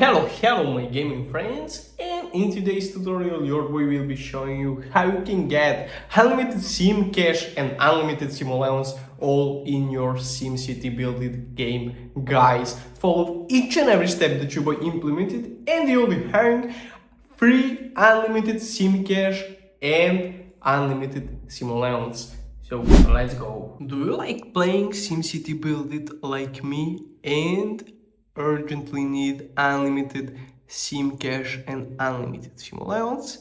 Hello my gaming friends, and in today's tutorial we will be showing you how you can get unlimited Simcash and unlimited Simoleons all in your SimCity BuildIt game. Guys, follow each and every step that you will implement it and you'll be having free unlimited Simcash and unlimited Simoleons. So let's go. Do you like playing SimCity BuildIt like me and urgently need unlimited Simcash and unlimited Simoleons?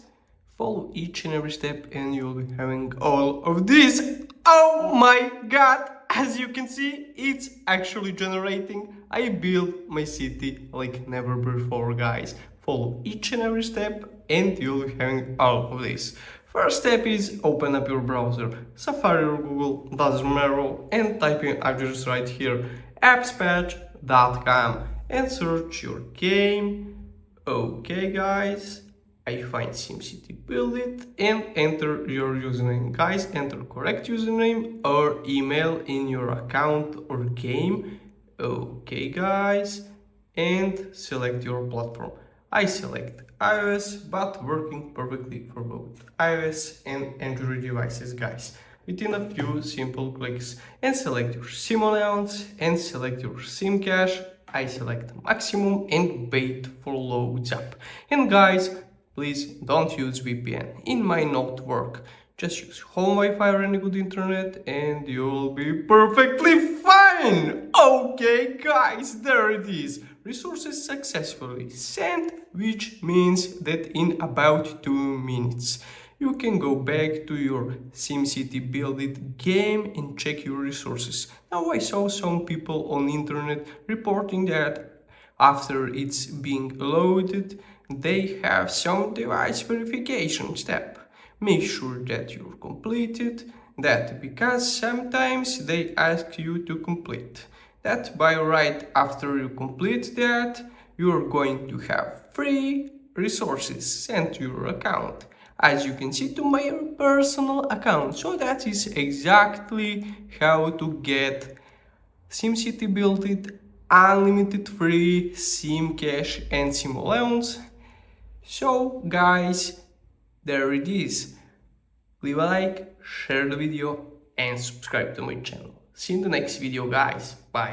Follow each and every step and you'll be having all of this. Oh my god! As you can see, it's actually generating. I built my city like never before, guys. Follow each and every step and you'll be having all of this. First step is open up your browser, Safari or Google, doesn't matter, and type in address right here, appspatch.com, and search your game. Okay guys, I find SimCity BuildIt and enter your username. Guys, enter correct username or email in your account or game. Okay guys, and select your platform. I select iOS, but working perfectly for both iOS and Android devices, guys. Within a few simple clicks, and select your Simoleons and select your Simcash. I select maximum and wait for loads up. And guys, please don't use VPN in my network. Just use home Wi-Fi or any good internet and you'll be perfectly fine. Okay guys, there it is. Resources successfully sent, which means that in about 2 minutes you can go back to your SimCity BuildIt game and check your resources. Now I saw some people on internet reporting that after it's being loaded, they have some device verification step. Make sure that you're completed that because sometimes they ask you to complete that. By right after you complete that, you're going to have free resources sent to your account, as you can see, to my personal account. So that is exactly how to get SimCity BuildIt unlimited free Simcash and Simoleons. So guys, there it is. Leave a like, share the video and subscribe to my channel. See you in the next video guys. Bye.